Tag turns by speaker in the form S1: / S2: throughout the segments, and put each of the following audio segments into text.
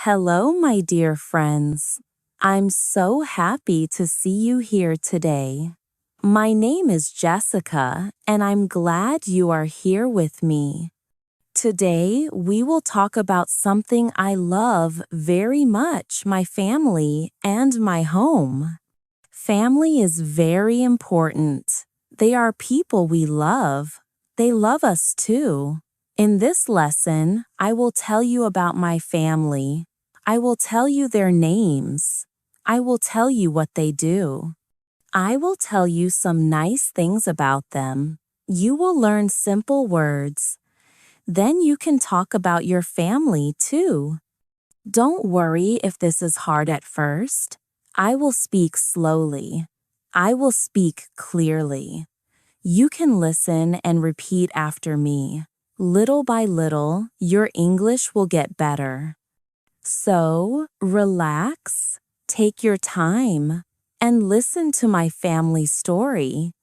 S1: Hello, my dear friends. I'm so happy to see you here today. My name is Jessica, and I'm glad you are here with me. Today, we will talk about something I love very much, my family and my home. Family is very important. They are people we love. They love us too. In this lesson, I will tell you about my family. I will tell you their names. I will tell you what they do. I will tell you some nice things about them. You will learn simple words. Then you can talk about your family too. Don't worry if this is hard at first. I will speak slowly. I will speak clearly. You can listen and repeat after me. Little by little, your English will get better. So, relax, take your time, and listen to my family story.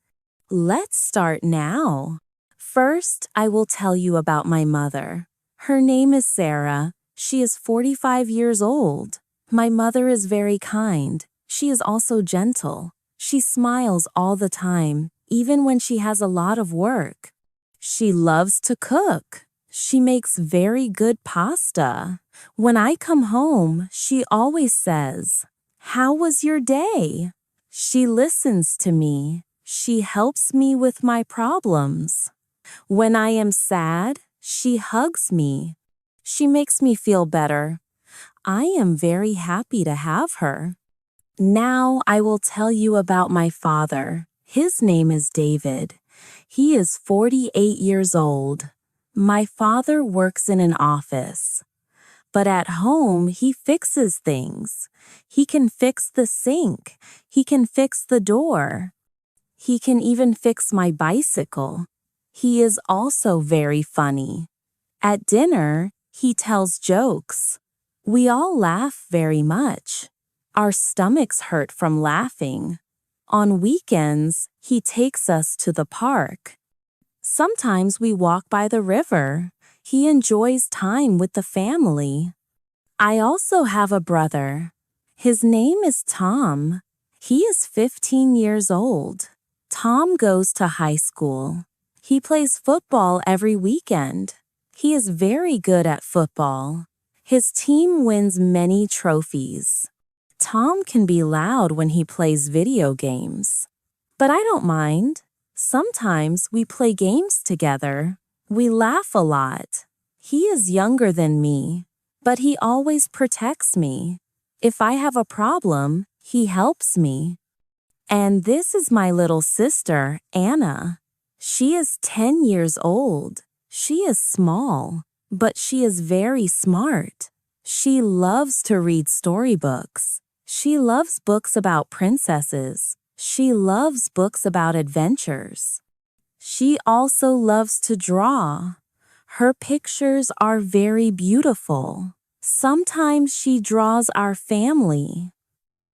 S1: Let's start now. First, I will tell you about my mother. Her name is Sarah. She is 45 years old. My mother is very kind. She is also gentle. She smiles all the time, even when she has a lot of work. She loves to cook. She makes very good pasta. When I come home, she always says, "How was your day?" She listens to me. She helps me with my problems. When I am sad, she hugs me. She makes me feel better. I am very happy to have her. Now I will tell you about my father. His name is David. He is 48 years old. My father works in an office. But at home, he fixes things. He can fix the sink. He can fix the door. He can even fix my bicycle. He is also very funny. At dinner, he tells jokes. We all laugh very much. Our stomachs hurt from laughing. On weekends, he takes us to the park. Sometimes we walk by the river. He enjoys time with the family. I also have a brother. His name is Tom. He is 15 years old. Tom goes to high school. He plays football every weekend. He is very good at football. His team wins many trophies. Tom can be loud when he plays video games. But I don't mind. Sometimes we play games together. We laugh a lot. He is younger than me, but he always protects me. If I have a problem, he helps me. And this is my little sister, Anna. She is 10 years old. She is small, but she is very smart. She loves to read storybooks. She loves books about princesses. She loves books about adventures. She also loves to draw. Her pictures are very beautiful. Sometimes she draws our family.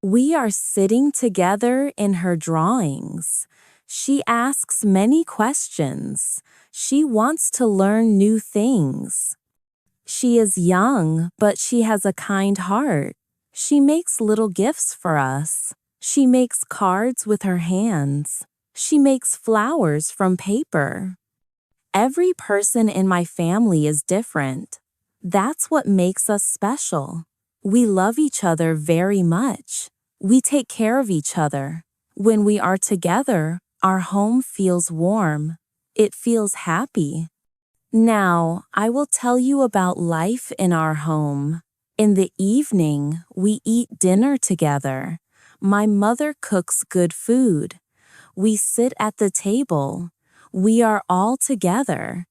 S1: We are sitting together in her drawings. She asks many questions. She wants to learn new things. She is young, but she has a kind heart. She makes little gifts for us. She makes cards with her hands. She makes flowers from paper. Every person in my family is different. That's what makes us special. We love each other very much. We take care of each other. When we are together, our home feels warm. It feels happy. Now, I will tell you about life in our home. In the evening, we eat dinner together. My mother cooks good food. We sit at the table. We are all together.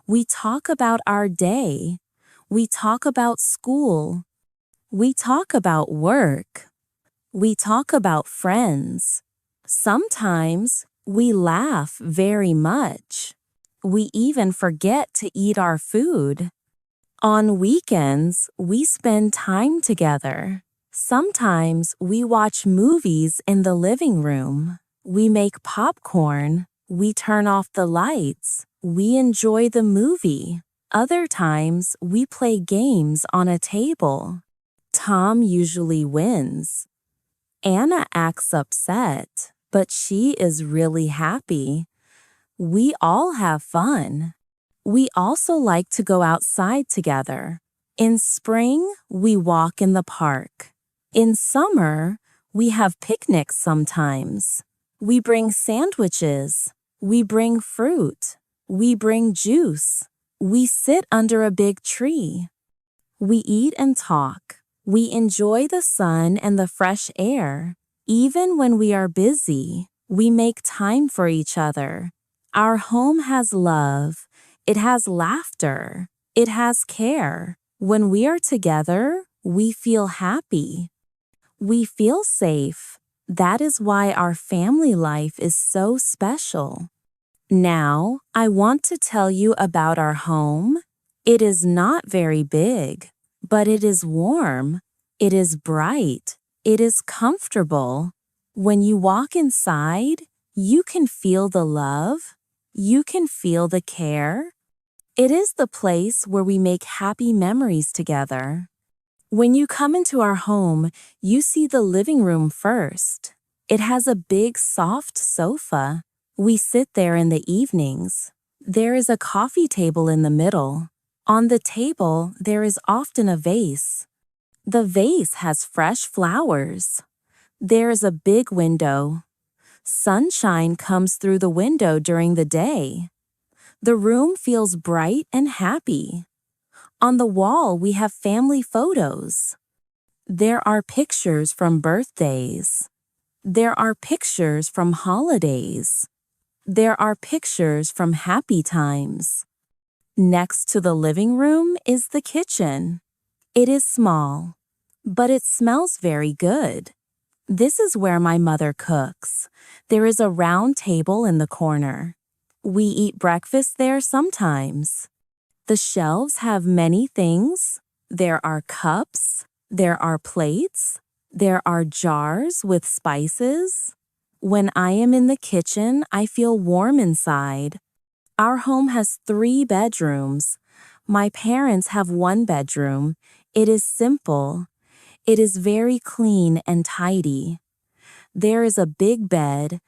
S1: We talk about our day. We talk about school. We talk about work. We talk about friends. Sometimes we laugh very much. We even forget to eat our food. On weekends, we spend time together. Sometimes we watch movies in the living room. We make popcorn. We turn off the lights. We enjoy the movie. Other times, we play games on a table. Tom usually wins. Anna acts upset, but she is really happy. We all have fun. We also like to go outside together. In spring, we walk in the park. In summer, we have picnics sometimes. We bring sandwiches. We bring fruit. We bring juice. We sit under a big tree. We eat and talk. We enjoy the sun and the fresh air. Even when we are busy, we make time for each other. Our home has love. It has laughter. It has care. When we are together, we feel happy. We feel safe. That is why our family life is so special. Now, I want to tell you about our home. It is not very big, but it is warm. It is bright. It is comfortable. When you walk inside, you can feel the love. You can feel the care. It is the place where we make happy memories together. When you come into our home, you see the living room first. It has a big, soft sofa. We sit there in the evenings. There is a coffee table in the middle. On the table, there is often a vase. The vase has fresh flowers. There is a big window. Sunshine comes through the window during the day. The room feels bright and happy. On the wall, we have family photos. There are pictures from birthdays. There are pictures from holidays. There are pictures from happy times. Next to the living room is the kitchen. It is small, but it smells very good. This is where my mother cooks. There is a round table in the corner. We eat breakfast there sometimes. The shelves have many things. There are cups. There are plates. There are jars with spices. When I am in the kitchen, I feel warm inside. Our home has 3 bedrooms. My parents have 1 bedroom. It is simple. It is very clean and tidy. There is a big bed.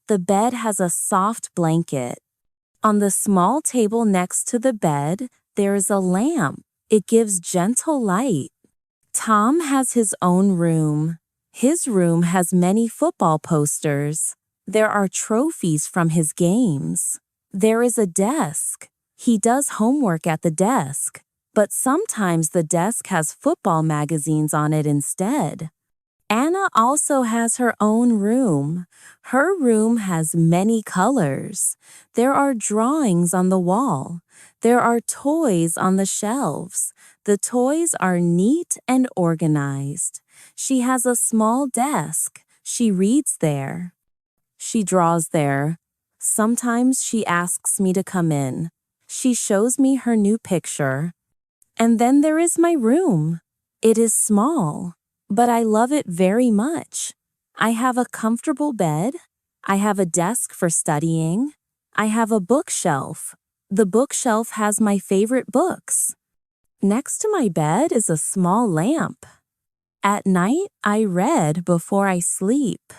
S1: The bed has a soft blanket. On the small table next to the bed, there is a lamp. It gives gentle light. Tom has his own room. His room has many football posters. There are trophies from his games. There is a desk. He does homework at the desk, but sometimes the desk has football magazines on it instead. Anna also has her own room. Her room has many colors. There are drawings on the wall. There are toys on the shelves. The toys are neat and organized. She has a small desk. She reads there. She draws there. Sometimes she asks me to come in. She shows me her new picture. And then there is my room. It is small, but I love it very much. I have a comfortable bed. I have a desk for studying. I have a bookshelf. The bookshelf has my favorite books. Next to my bed is a small lamp. At night, I read before I sleep.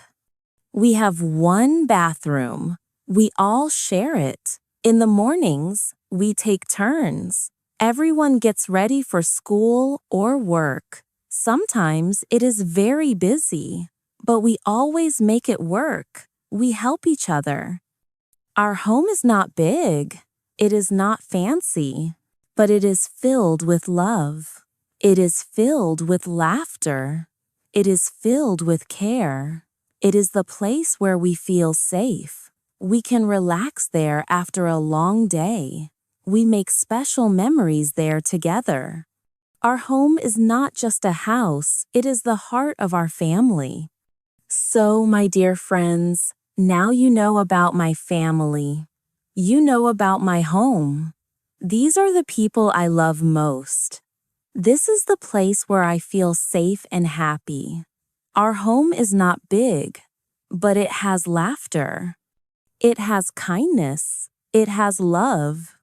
S1: We have 1 bathroom. We all share it. In the mornings, we take turns. Everyone gets ready for school or work. Sometimes it is very busy, but we always make it work. We help each other. Our home is not big. It is not fancy, but it is filled with love. It is filled with laughter. It is filled with care. It is the place where we feel safe. We can relax there after a long day. We make special memories there together. Our home is not just a house, it is the heart of our family. So, my dear friends, now you know about my family. You know about my home. These are the people I love most. This is the place where I feel safe and happy. Our home is not big, but it has laughter. It has kindness. It has love.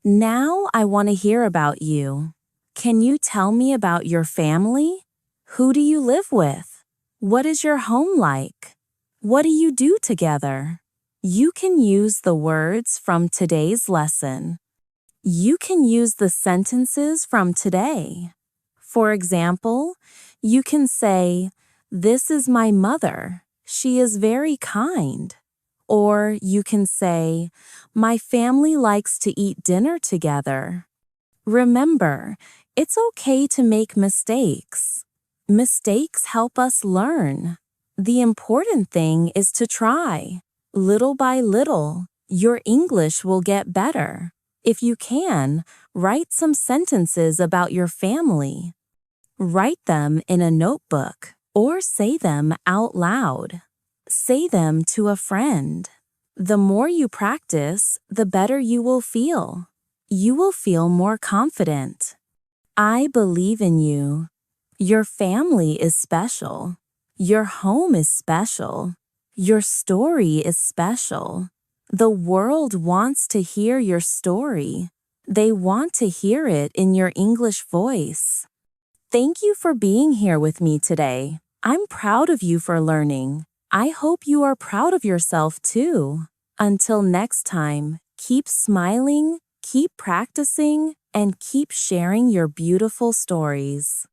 S1: Now I want to hear about you. Can you tell me about your family? Who do you live with? What is your home like? What do you do together? You can use the words from today's lesson. You can use the sentences from today. For example, you can say, "This is my mother. She is very kind." Or you can say, "My family likes to eat dinner together." Remember, it's okay to make mistakes. Mistakes help us learn. The important thing is to try. Little by little, your English will get better. If you can, write some sentences about your family. Write them in a notebook or say them out loud. Say them to a friend. The more you practice, the better you will feel. You will feel more confident. I believe in you. Your family is special. Your home is special. Your story is special. The world wants to hear your story. They want to hear it in your English voice. Thank you for being here with me today. I'm proud of you for learning. I hope you are proud of yourself too. Until next time, keep smiling, keep practicing, and keep sharing your beautiful stories.